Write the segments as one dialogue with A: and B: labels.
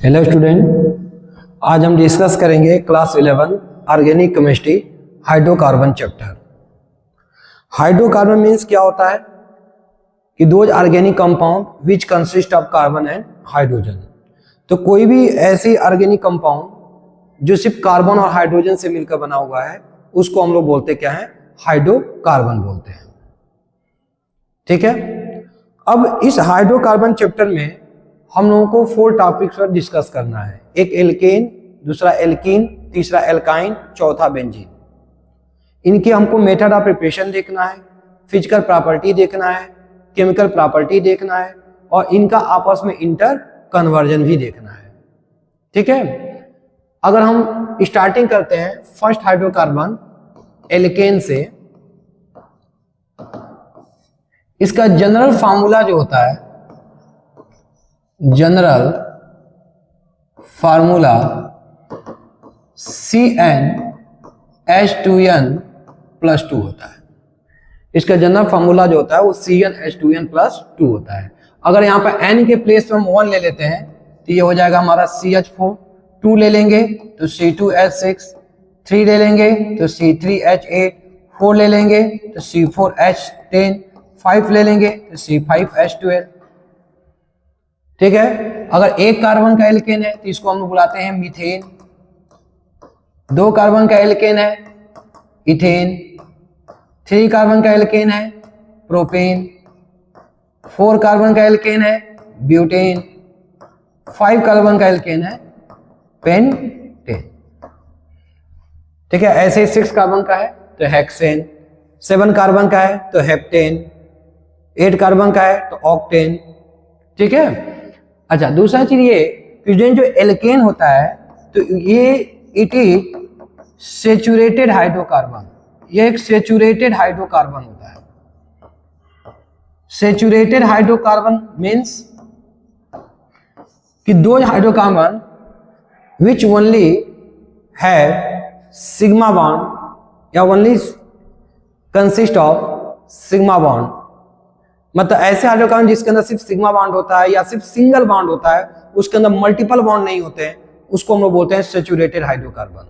A: Hello student, आज हम discuss करेंगे class 11 organic chemistry hydrocarbon chapter. Hydrocarbon means क्या होता है कि those organic compound which consist of carbon and hydrogen. तो कोई भी ऐसी ऑर्गेनिक कंपाउंड जो सिर्फ कार्बन और हाइड्रोजन से मिलकर बना हुआ है उसको हम लोग बोलते क्या है, हाइड्रोकार्बन बोलते हैं। ठीक है, अब इस हाइड्रोकार्बन चैप्टर में हम लोगों को 4 टॉपिक्स पर डिस्कस करना है। एक एल्केन, दूसरा एल्कीन, तीसरा एल्काइन, चौथा बेंजीन। इनके हमको मेथड ऑफ प्रिपरेशन देखना है, फिजिकल प्रॉपर्टी देखना है, केमिकल प्रॉपर्टी देखना है और इनका आपस में इंटर कन्वर्जन भी देखना है। ठीक है, अगर हम स्टार्टिंग करते हैं फर्स्ट हाइड्रोकार्बन एल्केन से, इसका जनरल फार्मूला जो होता है, जनरल फार्मूला CnH2n+2 होता है। इसका जनरल फार्मूला जो होता है वो CnH2n+2 होता है। अगर यहाँ पर n के प्लेस पे हम 1 ले लेते हैं तो ये हो जाएगा हमारा CH4, 2 ले लेंगे तो C2H6, 3 ले लेंगे तो C3H8, 4 ले लेंगे तो C4H10, 5 ले लेंगे तो C5H12। ठीक है, अगर एक कार्बन का एल्केन है तो इसको हम बुलाते हैं मीथेन, 2 कार्बन का एल्केन है इथेन, 3 कार्बन का एल्केन है प्रोपेन, 4 कार्बन का एल्केन है ब्यूटेन, 5 कार्बन का एल्केन है पेंटेन। ठीक है, ऐसे 6 कार्बन का है तो हेक्सेन, 7 कार्बन का है तो हेप्टेन, 8 कार्बन का है तो ऑक्टेन। ठीक है, अच्छा दूसरा चीज ये कि जो एल्केन होता है तो ये इट इज सेचुरेटेड हाइड्रोकार्बन, ये एक सेचुरेटेड हाइड्रोकार्बन होता है। सेचुरेटेड हाइड्रोकार्बन मीन्स कि दो hydrocarbon which only have sigma bond या only consist of sigma bond, मतलब ऐसे हाइड्रोकार्बन जिसके अंदर सिर्फ सिग्मा बॉन्ड होता है या सिर्फ सिंगल बॉन्ड होता है, उसके अंदर मल्टीपल बॉन्ड नहीं होते हैं, उसको हम लोग बोलते हैं सैचुरेटेड हाइड्रोकार्बन।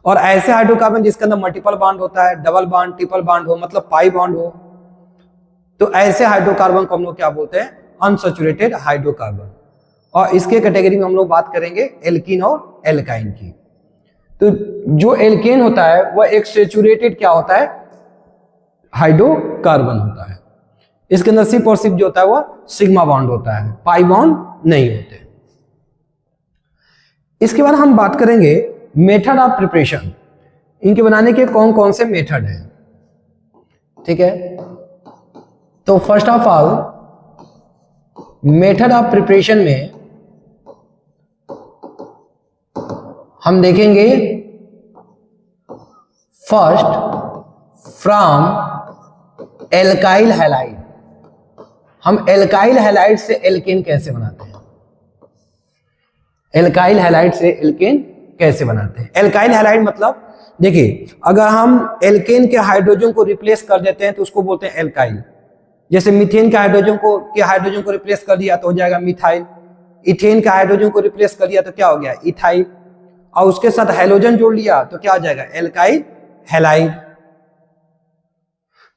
A: और ऐसे हाइड्रोकार्बन जिसके अंदर मल्टीपल बॉन्ड होता है, डबल बॉन्ड, ट्रिपल बॉन्ड हो, मतलब पाई बॉन्ड हो, तो ऐसे हाइड्रोकार्बन को हम लोग क्या बोलते हैं, अनसैचुरेटेड हाइड्रोकार्बन। और इसके कैटेगरी में हम लोग बात करेंगे एल्कीन और एल्काइन की। तो जो एल्केन होता है वह एक सैचुरेटेड क्या होता है, हाइड्रोकार्बन होता है। इसके अंदर सिर्फ और सिर्फ जो होता है वह सिग्मा बॉन्ड होता है, पाई बॉन्ड नहीं होते। इसके बाद हम बात करेंगे मेथड ऑफ प्रिपरेशन, इनके बनाने के कौन कौन से मेथड हैं। ठीक है, तो first of all method of preparation में हम देखेंगे फर्स्ट फ्रॉम एल्काइल हैलाइड। हम एल्काइल हैलाइड से एल्केन कैसे बनाते हैं, एल्काइल हैलाइड से एल्केन कैसे बनाते हैं। एल्काइल हैलाइड मतलब देखिए, अगर हम एल्केन के हाइड्रोजन को रिप्लेस कर देते हैं तो उसको बोलते हैं एल्काइल। जैसे मीथेन के हाइड्रोजन को रिप्लेस कर दिया तो हो जाएगा मिथाइल, इथेन के हाइड्रोजन को रिप्लेस कर दिया तो क्या हो गया, इथाइल, और उसके साथ हैलोजन जोड़ लिया तो क्या हो जाएगा, एल्काइल हैलाइड।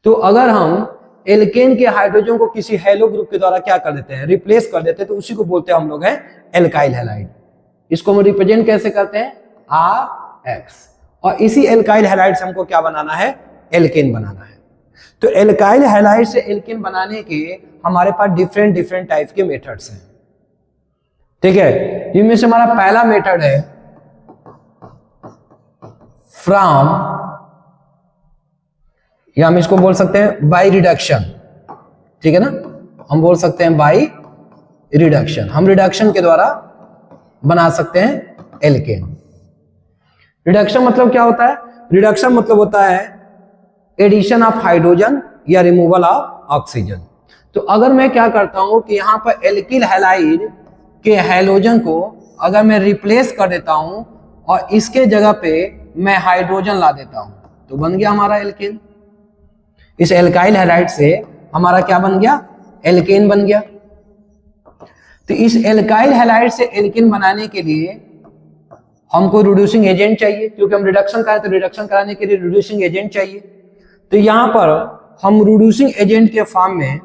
A: तो अगर हम एल्केन के हाइड्रोजन को किसी हैलो ग्रुप के द्वारा क्या कर देते हैं, रिप्लेस कर देते हैं, तो उसी को बोलते हैं हम लोग हैं एल्काइल हैलाइड। इसको हम रिप्रेजेंट कैसे करते हैं, RX। और इसी एल्काइल हैलाइड से हमको क्या बनाना है, एल्केन बनाना है। तो एल्काइल हैलाइड से एल्केन बनाने के हमारे पास डिफरेंट डिफरेंट टाइप के मेथड्स हैं। ठीक है, जिनमें से हमारा पहला मेथड है फ्रॉम, या हम इसको बोल सकते हैं बाय रिडक्शन। ठीक है ना, हम बोल सकते हैं बाय रिडक्शन। हम रिडक्शन के द्वारा बना सकते हैं एल्केन। रिडक्शन मतलब क्या होता है, रिडक्शन मतलब होता है एडिशन ऑफ हाइड्रोजन या रिमूवल ऑफ ऑक्सीजन। तो अगर मैं क्या करता हूं कि यहां पर एल्किल हैलाइड के हैलोजन को अगर मैं रिप्लेस कर देता हूं और इसके जगह पे मैं हाइड्रोजन ला देता हूं तो बन गया हमारा एल्केन। इस एल्काइल हैलाइड से हमारा क्या बन गया, एल्केन बन गया। तो इस एल्काइल हैलाइड से एल्केन बनाने के लिए हमको रिड्यूसिंग एजेंट चाहिए, क्योंकि हम रिडक्शन करें तो रिडक्शन कराने के लिए रिड्यूसिंग एजेंट चाहिए। तो यहां पर हम रिड्यूसिंग एजेंट के फॉर्म में,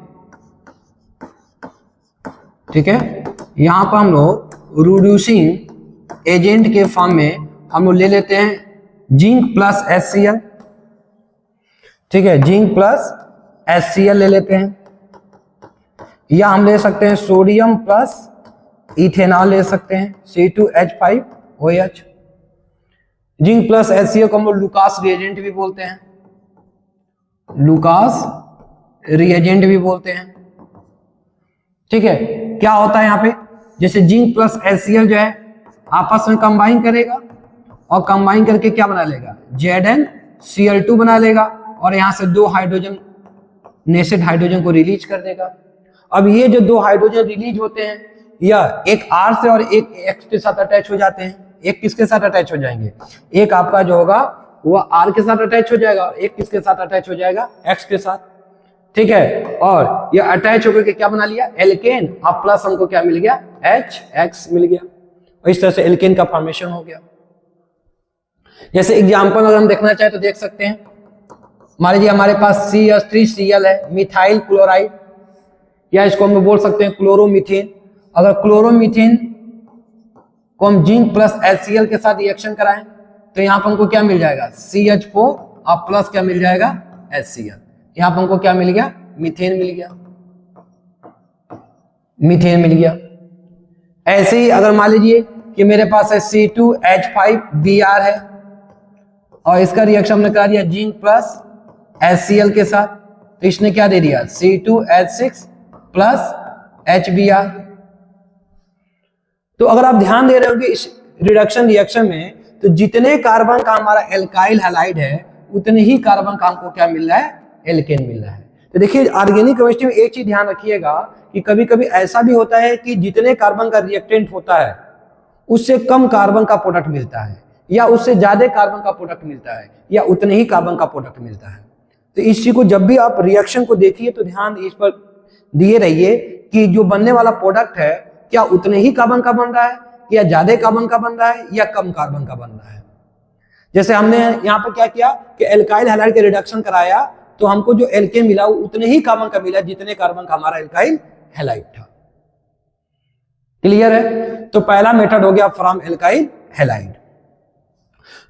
A: ठीक है, यहां पर हम लोग रिड्यूसिंग एजेंट के फॉर्म में हम लोग ले लेते हैं जिंक प्लस HCl, ठीक है, जिंक प्लस HCl ले लेते हैं, या हम ले सकते हैं सोडियम प्लस इथेनॉल ले सकते हैं C2H5OH। जिंक प्लस HCl को हम लोग लुकास रिएजेंट भी बोलते हैं, लुकास रिएजेंट भी बोलते हैं, ठीक है। क्या होता है यहाँ पे, जैसे जिंक प्लस HCl जो है आपस में कंबाइन करेगा और कंबाइन करके क्या बना लेगा, ZnCl2 बना लेगा और यहां से 2 हाइड्रोजन नेसेड हाइड्रोजन को रिलीज कर देगा। अब ये जो 2 हाइड्रोजन रिलीज होते हैं, या एक R से और एक X के साथ अटैच हो जाते हैं। एक किसके साथ अटैच हो जाएंगे, एक आपका जो होगा वो R के साथ अटैच हो जाएगा और एक किसके साथ अटैच हो जाएगा, X के साथ, ठीक है। और ये अटैच होकर के क्या बना लिया, एल्केन। अब प्लस हमको क्या मिल गया, HX मिल गया, और इस तरह से एल्केन का फॉर्मेशन हो गया। जैसे एग्जांपल अगर हम देखना चाहे तो देख सकते हैं, मान लीजिए हमारे पास CH3Cl है, मिथाइल क्लोराइड, या इसको हम बोल सकते हैं क्लोरोमीथेन। अगर क्लोरोमीथेन को हम जिंक प्लस HCl के साथ रिएक्शन कराएं तो यहाँ पर हमको क्या मिल जाएगा, CH4 और प्लस क्या मिल जाएगा, HCl। यहाँ पर हमको क्या मिल गया, मीथेन मिल गया, मीथेन मिल गया। ऐसे ही अगर मान लीजिए कि मेरे पास है C2H5Br है और इसका रिएक्शन हमने करा दिया जिंक प्लस HCl के साथ, तो इसने क्या दे दिया, C2H6 प्लस HBr। तो अगर आप ध्यान दे रहे हो कि इस रिडक्शन रिएक्शन में तो जितने कार्बन का हमारा एल्काइल हैलाइड है उतने ही कार्बन का हमको क्या मिल रहा है, एल्केन मिल रहा है। तो देखिए ऑर्गेनिक केमिस्ट्री में एक चीज ध्यान रखिएगा कि कभी कभी ऐसा भी होता है कि जितने कार्बन का रिएक्टेंट होता है उससे कम कार्बन का प्रोडक्ट मिलता है, या उससे ज्यादा कार्बन का प्रोडक्ट मिलता है, या उतने ही कार्बन का प्रोडक्ट मिलता है। तो इस चीज को जब भी आप रिएक्शन को देखिए तो ध्यान इस पर दिए रहिए कि जो बनने वाला प्रोडक्ट है क्या उतने ही कार्बन का बन रहा है, या ज्यादा कार्बन का बन रहा है, या कम कार्बन का बन रहा है। जैसे हमने यहाँ पर क्या किया कि एल्काइल हैलाइड के रिडक्शन कराया तो हमको जो एल्केन मिला वो उतने ही कार्बन का मिला जितने कार्बन का हमारा एल्काइल हैलाइड था। क्लियर है। तो पहला मेथड हो गया फ्रॉम एल्काइल हैलाइड।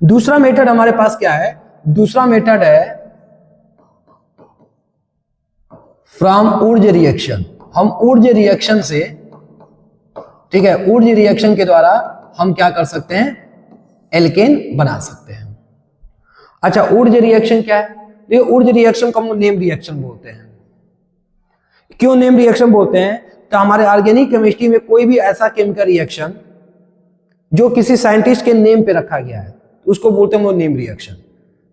A: दूसरा मेथड हमारे पास क्या है, दूसरा मेथड है फ्रॉम ऊर्ज रिएक्शन। हम ऊर्ज रिएक्शन से, ठीक है, ऊर्ज रिएक्शन के द्वारा हम क्या कर सकते हैं, एल्केन बना सकते हैं। अच्छा, ऊर्ज रिएक्शन क्या है, ये ऊर्ज रिएक्शन को हम नेम रिएक्शन बोलते हैं। क्यों नेम रिएक्शन बोलते हैं, तो हमारे ऑर्गेनिक केमिस्ट्री में कोई भी ऐसा केमिकल रिएक्शन जो किसी साइंटिस्ट के नेम पे रखा गया है उसको बोलते हैं वो नेम रिएक्शन।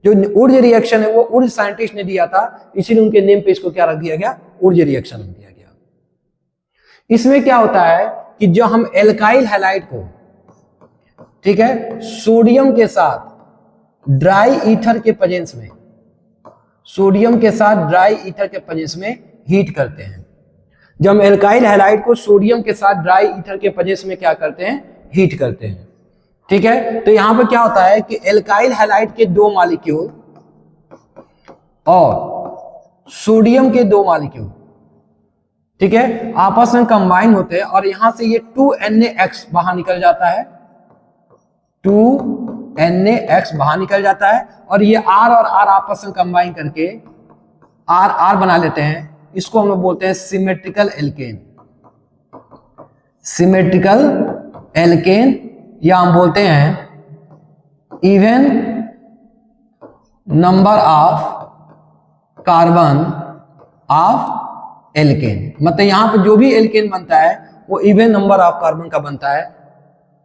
A: जो ऊर्ज रिएक्शन है वो ऊर्ज साइंटिस्ट ने दिया था, इसीलिए उनके नेम पे इसको क्या रख दिया गया, ऊर्ज रिएक्शन रख दिया गया। इसमें क्या होता है कि जो हम एल्काइल हैलाइड को, ठीक है, सोडियम के साथ ड्राई ईथर के प्रेजेंस में, सोडियम के साथ ड्राई ईथर के प्रेजेंस में हीट करते हैं। जब हम एल्काइल हैलाइड को सोडियम के साथ ड्राई ईथर के प्रेजेंस में क्या करते हैं, हीट करते हैं, ठीक है। तो यहां पर क्या होता है कि एल्काइल हैलाइड के 2 मॉलिक्यूल और सोडियम के 2 मॉलिक्यूल, ठीक है, आपस में कंबाइन होते हैं और यहां से ये 2NaX बाहर निकल जाता है, 2NaX बाहर निकल जाता है और ये R और R आपस में कंबाइन करके R बना लेते हैं। इसको हम लोग बोलते हैं सिमेट्रिकल एल्केन, सिमेट्रिकल एल्केन, या हम बोलते हैं even number of carbon of alkene. मतलब यहां पर जो भी एल्केन बनता है वो इवन नंबर ऑफ कार्बन का बनता है,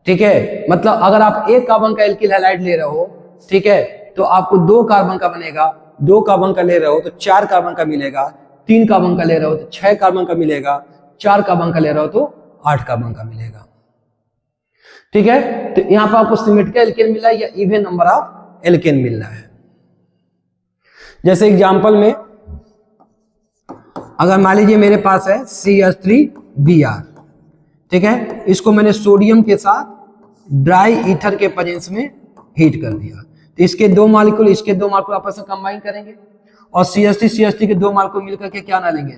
A: ठीक है। मतलब अगर आप 1 कार्बन का एल्किल हैलाइड ले रहे हो, ठीक है, तो आपको 2 कार्बन का बनेगा, 2 कार्बन का ले रहे हो तो 4 कार्बन का मिलेगा, 3 कार्बन का ले रहे हो तो 6 कार्बन का मिलेगा, 4 कार्बन का ले रहे हो तो 8 कार्बन का मिलेगा, ठीक है। तो यहां पर आपको सिमेट्रिकल एल्केन मिला या इवन नंबर ऑफ एल्केन मिल रहा है। जैसे एग्जांपल में अगर मान लीजिए मेरे पास है CH3Br, ठीक है, इसको मैंने सोडियम के साथ ड्राई ईथर के प्रेजेंस में हीट कर दिया। तो इसके दो मॉलिक्यूल आपस में कंबाइन करेंगे और CH3 के दो मॉलिक्यूल मिलकर के क्या बना लेंगे,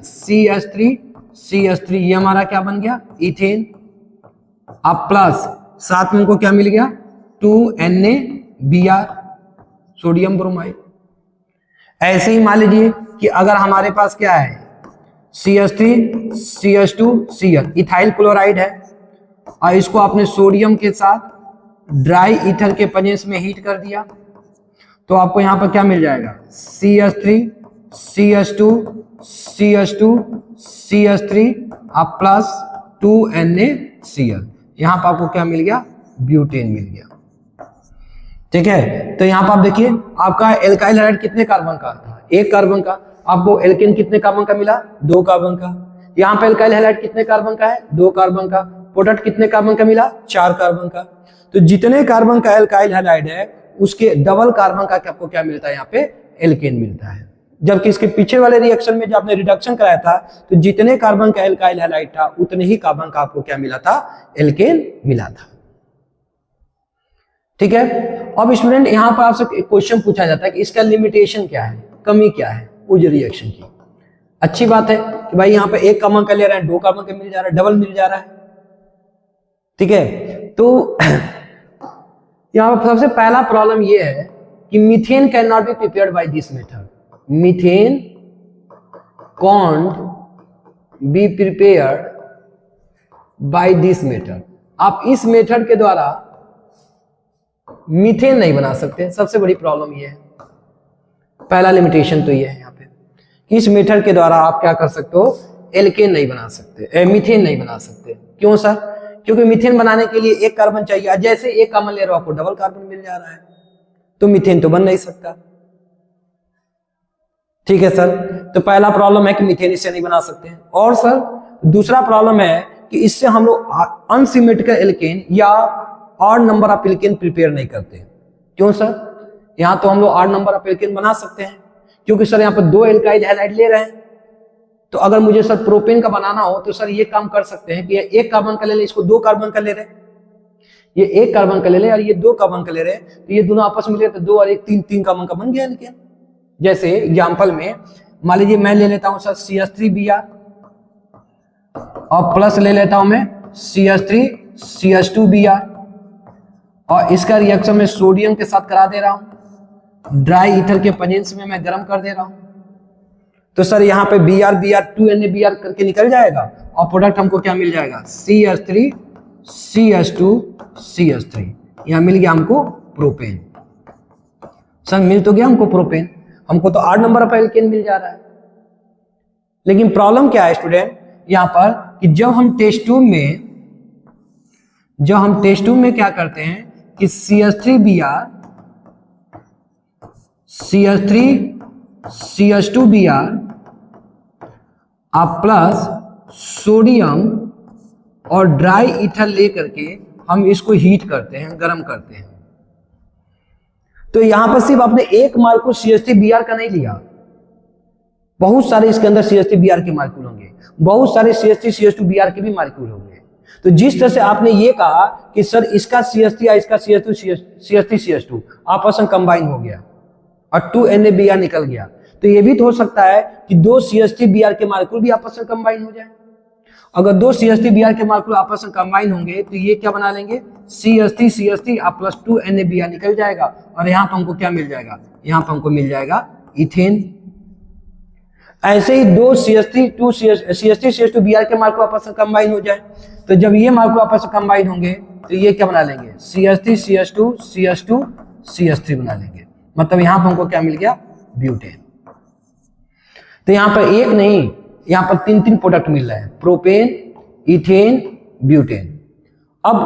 A: CH3, ये हमारा क्या बन गया, इथेन। अब प्लस साथ में उनको क्या मिल गया, 2NaBr, सोडियम ब्रोमाइड। ऐसे ही मान लीजिए कि अगर हमारे पास क्या है, CH3 CH2 Cl, ethyl chloride है, और इसको आपने सोडियम के साथ ड्राई ईथर के प्रेजेंस में हीट कर दिया, तो आपको यहां पर क्या मिल जाएगा, CH3 CH2 CH3 आप प्लस 2NaCl, यहां पर आपको क्या मिल गया, ब्यूटेन मिल गया। ठीक है, तो यहां पर आप देखिए आपका एल्काइल हैलाइड कितने कार्बन का था, 1 कार्बन का। आपको एल्केन कितने कार्बन का मिला, 2 कार्बन का। यहाँ पे एल्काइल हैलाइड कितने कार्बन का है, 2 कार्बन का। प्रोडक्ट कितने कार्बन का मिला, 4 कार्बन का। तो जितने कार्बन का एल्काइल हैलाइड है उसके डबल कार्बन का आपको क्या मिलता है, यहाँ पे एल्केन मिलता है। जबकि इसके पीछे वाले रिएक्शन में जब आपने रिडक्शन कराया था तो जितने कार्बन का एल्काइल हैलाइड था उतने ही कार्बन का आपको क्या मिला था, एल्केन मिला था। ठीक है, अब स्टूडेंट यहाँ पर आपसे एक क्वेश्चन पूछा जाता है कि इसका लिमिटेशन क्या है, कमी क्या है उस रिएक्शन की। अच्छी बात है कि भाई यहाँ पे 1 कार्बन का ले रहा है, 2 कार्बन का मिल जा रहा है, डबल मिल जा रहा है। ठीक है, तो यहाँ पर सबसे पहला प्रॉब्लम ये है कि methane can not be prepared by this method. Methane can't be prepared by this method. आप इस मेथड के द्वारा मीथेन नहीं बना सकते, सबसे बड़ी प्रॉब्लम ये है। पहला लिमिटेशन तो ये है यहाँ पे कि इस मेथड के द्वारा आप क्या कर सकते हो, एल्केन नहीं बना सकते, मीथेन नहीं बना सकते। क्यों सर, क्योंकि मीथेन बनाने के लिए 1 कार्बन चाहिए, जैसे 1 कार्बन ले रहे हो आपको डबल कार्बन मिल जा रहा है, तो मीथेन तो बन नहीं सकता। ठीक है सर, तो पहला प्रॉब्लम है कि मीथेन इससे नहीं बना सकते हैं। और सर दूसरा प्रॉब्लम है कि इससे हम लोग अनसिमेट्रिकल एल्केन या odd number of alkene prepare नहीं करते। क्यों सर, यहां तो हम लोग ऑड नंबर ऑफ एल्केन बना सकते हैं, क्योंकि सर यहां पर 2 एल्काइल हैलाइड ले रहे हैं। तो अगर मुझे सर प्रोपेन का बनाना हो तो सर ये काम कर सकते हैं कि 1 कार्बन का ले ले, इसको 2 कार्बन का ले रहे हैं, ये 1 कार्बन का ले ले और ये 2 कार्बन का ले रहे हैं, तो ये दोनों आपस में ले तो 2 और 1 3 कार्बन का बन गया एल्केन। जैसे एग्जांपल में मान लीजिए मैं ले लेता हूं सर CH3Br और प्लस ले लेता हूं मैं CH3 CH2Br, और इसका रिएक्शन में सोडियम के साथ करा दे रहा हूं, ड्राई ईथर के प्रेजेंस में मैं गर्म कर दे रहा हूं। तो सर यहाँ पे Br 2NaBr करके निकल जाएगा और प्रोडक्ट हमको क्या मिल जाएगा, CH3 CH2 CH3, यहाँ मिल गया हमको प्रोपेन। सर मिल तो गया हमको प्रोपेन, हमको तो 8 नंबर ऑफ एल्केन मिल जा रहा है। लेकिन प्रॉब्लम क्या है स्टूडेंट यहाँ पर कि जब हम टेस्ट ट्यूब में क्या करते हैं कि CH3Br CH3 CH2Br आप प्लस सोडियम और ड्राई ईथर लेकर के हम इसको हीट करते हैं, गर्म करते हैं। तो यहां पर सिर्फ आपने 1 मालिक्यूल CH3Br का नहीं लिया, बहुत सारे इसके अंदर CH3Br के मालिक्यूल होंगे, बहुत सारे CH3 CH2Br के भी मालिक्यूल होंगे। तो जिस तरह से आपने ये कहा कि सर इसका CH3 या इसका CH3 CH2 आपस में कंबाइन हो गया और 2NaBr निकल गया, तो ये भी तो हो सकता है कि 2 CH3Br के मालिक्यूल भी आपस में कंबाइन हो जाए। अगर 2 CH3Br के मालिक्यूल आपस में कंबाइन होंगे तो ये क्या बना लेंगे, CH3 आप प्लस 2NaBr निकल जाएगा और यहाँ पर हमको क्या मिल जाएगा, यहाँ पर हमको मिल जाएगा इथेन। ऐसे ही 2 CH3 CH2Br के मालिक्यूल आपस में कंबाइन हो जाए, तो जब ये मालिक्यूल आपस में कंबाइन होंगे तो ये क्या बना लेंगे, CH3 CH2 CH3 बना लेंगे। मतलब यहाँ पर हमको क्या मिल गया, ब्यूटेन। तो यहाँ पर एक नहीं, यहाँ पर 3 प्रोडक्ट मिल रहे हैं, प्रोपेन, इथेन, ब्यूटेन। अब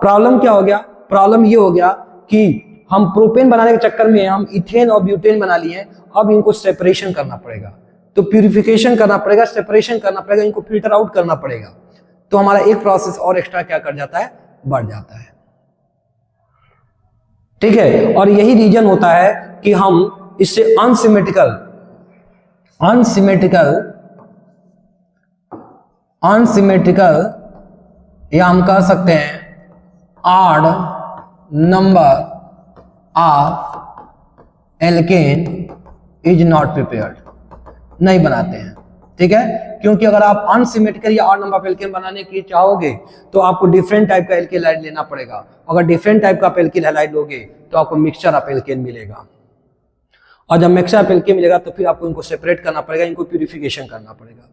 A: प्रॉब्लम क्या हो गया, प्रॉब्लम ये हो गया कि हम प्रोपेन बनाने के चक्कर में हम इथेन और ब्यूटेन बना लिए, अब इनको सेपरेशन करना पड़ेगा, तो प्यूरिफिकेशन करना पड़ेगा, सेपरेशन करना पड़ेगा, इनको फिल्टर आउट करना पड़ेगा। तो हमारा एक प्रोसेस और एक्स्ट्रा क्या कर जाता है, बढ़ जाता है। ठीक है, और यही रीजन होता है कि हम इससे अनसिमेट्रिकल या हम कह सकते हैं odd number of alkene is not prepared, नहीं बनाते हैं। ठीक है, क्योंकि अगर आप अनसिमेट्रिकल या ऑड नंबर ऑफ एल्केन बनाने की चाहोगे तो आपको डिफरेंट टाइप का एल्किल हैलाइड लेना पड़ेगा। अगर डिफरेंट टाइप का एल्किल हैलाइड लोगे तो आपको मिक्सचर ऑफ एल्केन मिलेगा, और जब मिक्सचर ऑफ एल्केन मिलेगा तो फिर आपको इनको सेपरेट करना पड़ेगा, इनको प्यूरिफिकेशन करना पड़ेगा।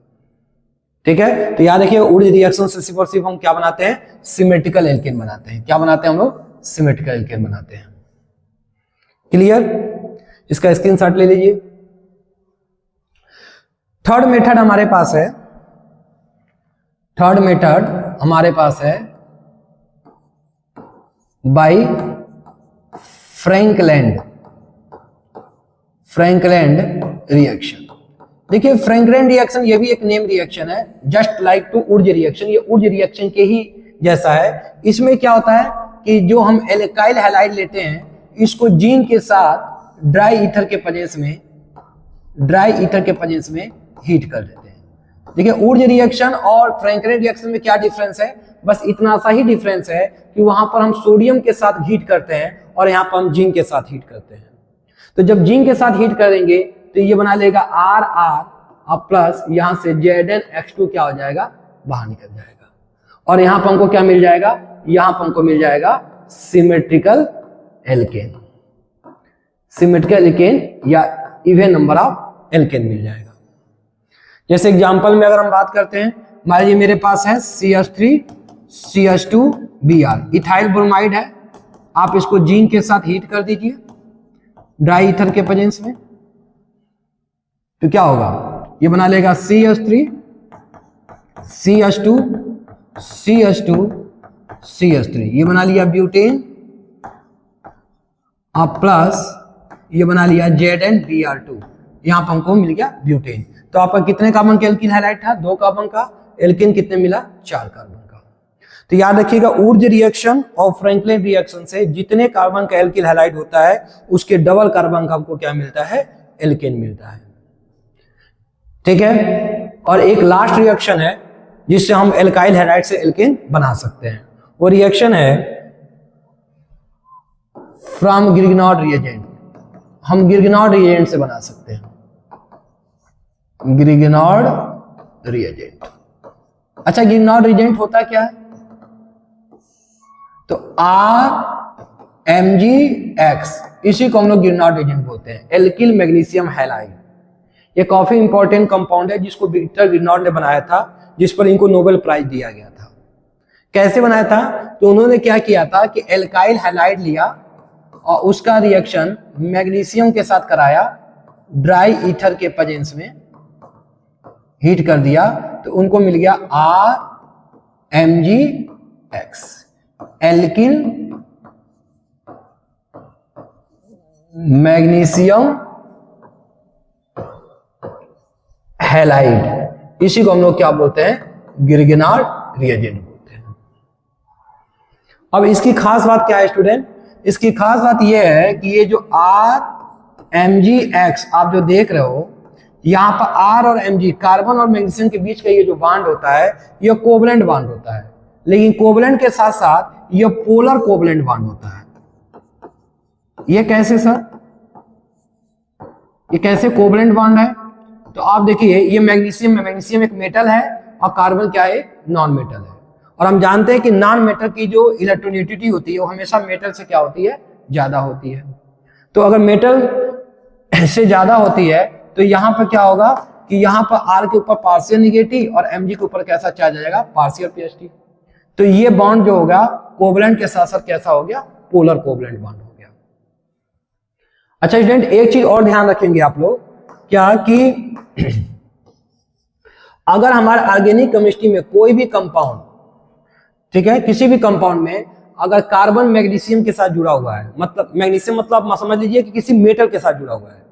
A: ठीक है, तो याद रखिए वुड रिएक्शन से सिर्फ और सिर्फ हम क्या बनाते हैं, सिमेट्रिकल एल्केन बनाते हैं। क्या बनाते हैं हम लोग, सिमेट्रिकल एल्केन बनाते हैं। क्लियर, इसका स्क्रीनशॉट ले लीजिए। थर्ड मेथड हमारे पास है, थर्ड मेथड हमारे पास है बाय फ्रैंकलैंड रिएक्शन। देखिए फ्रैंकलैंड रिएक्शन ये भी एक नेम रिएक्शन है, just like to Wurtz reaction, ये उर्ज रिएक्शन के ही जैसा है। इसमें क्या होता है कि जो हम एल्काइल हैलाइड लेते हैं इसको जिंक के साथ ड्राई ईथर के प्रेजेंस में हीट कर देते हैं। देखिए उर्ज रिएक्शन और फ्रैंकलैंड रिएक्शन में क्या डिफरेंस है, बस इतना सा ही डिफरेंस है कि वहां पर हम सोडियम के साथ हीट करते हैं और यहाँ पर हम जिंक के साथ हीट करते हैं। तो जब जिंक के साथ हीट करेंगे तो ये बना लेगा आर और प्लस यहां से Zn(X2) क्या हो जाएगा, बाहर निकल जाएगा, और यहां पर हमको क्या मिल जाएगा, यहां पर हमको मिल जाएगा सिमेट्रिकल एल्केन, या इवन नंबर ऑफ एल्केन मिल जाएगा। जैसे एग्जांपल में अगर हम बात करते हैं, मान लीजिए मेरे पास है CH3CH2Br, इथाइल ब्रोमाइड है। आप इसको जिंक के साथ हीट कर दीजिए ड्राई ईथर के प्रेजेंस में, तो क्या होगा, ये बना लेगा CH3CH2CH2CH3, ये बना लिया ब्यूटेन, अब प्लस ये बना लिया ZnBr2, यहां पर हमको मिल गया ब्यूटेन। तो आपका कितने कार्बन का एल्किन हैलाइड था, 2 कार्बन का, एल्किन कितने मिला, 4 कार्बन का। तो याद रखिएगा उर्ज रिएक्शन और फ्रैंकलिन रिएक्शन से जितने कार्बन का एल्किन हैलाइड होता है उसके डबल कार्बन का हमको क्या मिलता है, एल्केन मिलता है। ठीक है, और एक लास्ट रिएक्शन है जिससे हम एल्काइल हैलाइड से एल्केन बना सकते हैं, वो रिएक्शन है फ्रॉम गिरगनॉड रिएजेंट। हम गिरगनॉड रिएजेंट से बना सकते हैं, गिरगनॉड रिएजेंट। अच्छा गिरगनॉड रिएजेंट होता क्या है, तो RMgX, इसी को हम लोग गिरगनॉड रिएजेंट बोलते हैं, एल्किल मैग्नीशियम हैलाइड। ये काफी इंपॉर्टेंट कंपाउंड है जिसको विक्टर गिरगनॉड ने बनाया था, जिस पर इनको नोबेल प्राइज दिया गया था। कैसे बनाया था, तो उन्होंने क्या किया था कि एल्काइल हैलाइड लिया और उसका रिएक्शन मैग्नीशियम के साथ कराया, ड्राई ईथर के प्रेजेंस में हीट कर दिया, तो उनको मिल गया RMgX, एल्किल मैग्नीशियम हैलाइड। इसी को हम लोग क्या बोलते हैं, गिरगनॉड रिएजेंट बोलते हैं। अब इसकी खास बात क्या है स्टूडेंट, इसकी खास बात यह है कि ये जो RMgX आप जो देख रहे हो, यहाँ पर R और Mg कार्बन और मैग्नीशियम के बीच का ये जो बॉन्ड होता है ये कोवलेंट बॉन्ड होता है, लेकिन कोवलेंट के साथ साथ ये पोलर कोवलेंट बॉन्ड होता है। ये कैसे सर, ये कैसे कोवलेंट बॉन्ड है, तो आप देखिए ये मैग्नीशियम एक मेटल है और कार्बन क्या है, नॉन मेटल है। और हम जानते हैं कि नॉन मेटल की जो इलेक्ट्रोनेगेटिविटी होती है वो हमेशा मेटल से क्या होती है, ज्यादा होती है। तो अगर मेटल से ज्यादा होती है तो यहाँ पर क्या होगा कि यहाँ पर R के ऊपर पार्शियल निगेटिव और Mg के ऊपर कैसा चार्ज आ जाएगा, पार्शियल पॉजिटिव। तो ये बॉन्ड जो होगा कोवलेंट के साथ साथ कैसा हो गया, पोलर कोवलेंट बॉन्ड हो गया। अच्छा स्टूडेंट एक चीज और ध्यान रखेंगे आप लोग, क्या कि अगर हमारे ऑर्गेनिक केमिस्ट्री में कोई भी कंपाउंड, ठीक है, किसी भी कंपाउंड में अगर कार्बन मैग्नीशियम के साथ जुड़ा हुआ है, मतलब मैग्नीशियम मतलब समझ लीजिए कि किसी मेटल के साथ जुड़ा हुआ है,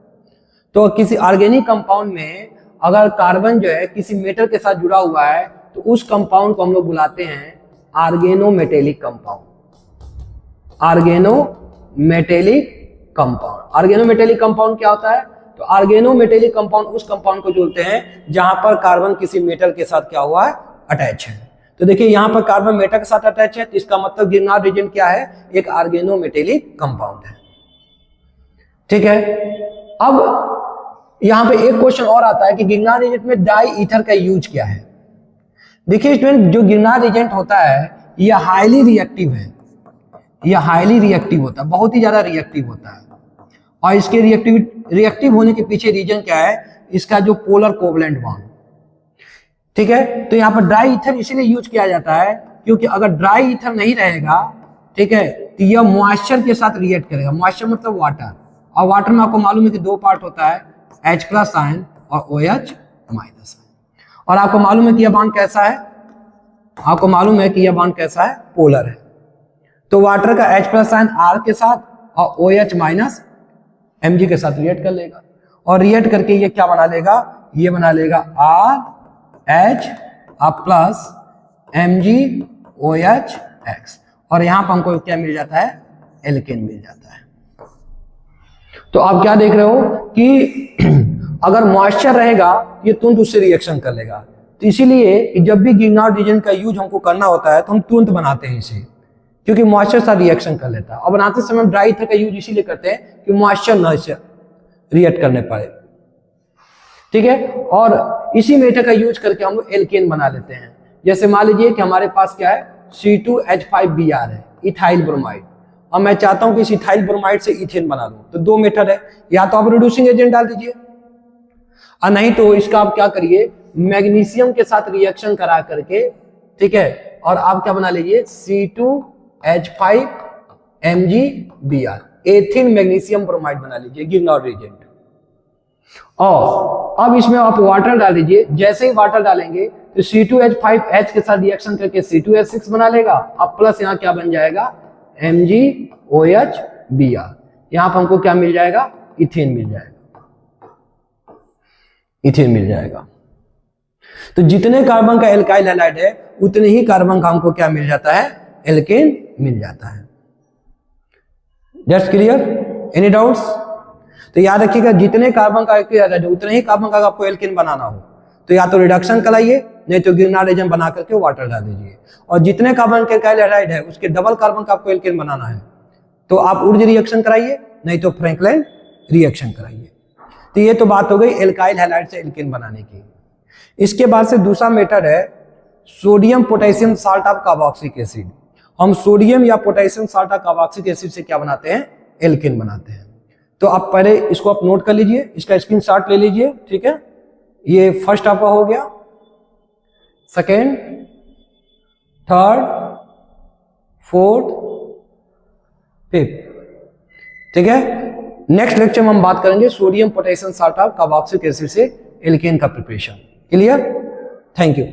A: तो किसी ऑर्गेनिक कंपाउंड में अगर कार्बन जो है किसी मेटल के साथ जुड़ा हुआ है तो उस कंपाउंड को हम लोग बुलाते हैं ऑर्गेनोमेटेलिक कंपाउंड। ऑर्गेनोमेटेलिक कंपाउंड क्या होता है, तो ऑर्गेनोमेटेलिक कंपाउंड उस कंपाउंड को बोलते हैं जहां पर कार्बन किसी मेटल के साथ क्या हुआ है, अटैच है। तो देखिए यहाँ पर कार्बन मेटा के साथ अटैच है, तो इसका मतलब गिरनार्ड रीजेंट क्या है, एक ऑर्गेनोमेटेलिक कंपाउंड है। ठीक है, अब यहाँ पे एक क्वेश्चन और आता है कि गिरनार्ड रीजेंट में डाई ईथर का यूज क्या है। देखिए स्टूडेंट, जो गिरनार्ड रीजेंट होता है यह हाईली रिएक्टिव है, यह हाईली रिएक्टिव होता है, बहुत ही ज्यादा रिएक्टिव होता है। और इसके रिएक्टिव होने के पीछे रीजन क्या है, इसका जो पोलर कोवलेंट बॉन्ड। ठीक है, तो यहाँ पर ड्राई ईथर इसीलिए यूज किया जाता है क्योंकि अगर ड्राई ईथर नहीं रहेगा, ठीक है, तो यह मॉइस्चर के साथ रिएक्ट करेगा। मॉइस्चर मतलब वाटर, और वाटर में आपको मालूम है कि दो पार्ट होता है, H+ आयन और OH- आयन। और आपको मालूम है कि यह बॉन्ड कैसा है, आपको मालूम है कि यह बॉन्ड कैसा है, पोलर है। तो वाटर का H+ आयन R के साथ और OH- Mg के साथ रिएक्ट कर लेगा, और रिएक्ट करके ये क्या बना लेगा, ये बना लेगा RH प्लस MgOH-X, और यहां पर हमको क्या मिल जाता है, एल्केन मिल जाता है। तो आप क्या देख रहे हो कि अगर मॉइस्चर रहेगा ये तुरंत उससे रिएक्शन कर लेगा। तो इसीलिए जब भी गिरनार्ड रीजन का यूज हमको करना होता है तो हम तुरंत बनाते हैं इसे, क्योंकि मॉइस्चर साथ रिएक्शन कर लेता है। और बनाते समय ड्राई ईथर का यूज इसीलिए करते हैं कि मॉइस्चर न इसे रिएक्ट करने पाए। ठीक है, और इसी मेथड का यूज करके हम लोग एल्केन बना लेते हैं। जैसे मान लीजिए कि हमारे पास क्या है, C2H5Br है, इथाइल ब्रोमाइड, और मैं चाहता हूं कि इस इथाइल ब्रोमाइड से इथेन बना लूं। तो दो मेथड है, या तो आप रिड्यूसिंग एजेंट डाल दीजिए, और नहीं तो इसका आप क्या करिए, मैग्नीशियम के साथ रिएक्शन करा करके, ठीक है, और आप क्या बना लीजिए, C2H5MgBr, एथिन मैग्नीशियम ब्रोमाइड बना लीजिए, गिरनार्ड रीजेंट। और अब इसमें आप वाटर डाल दीजिए। जैसे ही वाटर डालेंगे तो C2H5H के साथ रिएक्शन करके C2H6 बना लेगा, अब प्लस यहाँ क्या बन जाएगा, MgOH-Br। यहां पर हमको क्या मिल जाएगा, इथेन मिल जाएगा, इथेन मिल जाएगा। तो जितने कार्बन का एल्काइल हैलाइड है उतने ही कार्बन का हमको क्या मिल जाता है, एल्केन मिल जाता है। Just clear, any doubts? तो याद रखिएगा, जितने कार्बन का एल्काइल हैलाइड है उतने ही कार्बन का आपको एल्केन बनाना हो तो या तो रिडक्शन कराइए, नहीं तो गिरनार्ड रीजन बना करके वाटर डाल दीजिए। और जितने कार्बन के एल्काइल हैलाइड है उसके डबल कार्बन का आपको एल्केन बनाना है तो आप उर्ज रिएक्शन कराइए, नहीं तो फ्रैंकलिन रिएक्शन कराइए। तो ये तो बात हो गई एल्काइल हैलाइड से एल्केन बनाने की। इसके बाद से दूसरा मेथड है sodium potassium salt of carboxylic acid. हम सोडियम या potassium salt of carboxylic acid से क्या बनाते हैं, एल्केन बनाते हैं। तो आप पहले इसको आप नोट कर लीजिए, इसका स्क्रीनशॉट ले लीजिए। ठीक है, ये फर्स्ट आपका हो गया, सेकेंड, थर्ड, फोर्थ, फिफ्थ। ठीक है, नेक्स्ट लेक्चर में हम बात करेंगे sodium potassium salt of carboxylic acid से एल्केन का प्रिपरेशन। क्लियर? Thank you.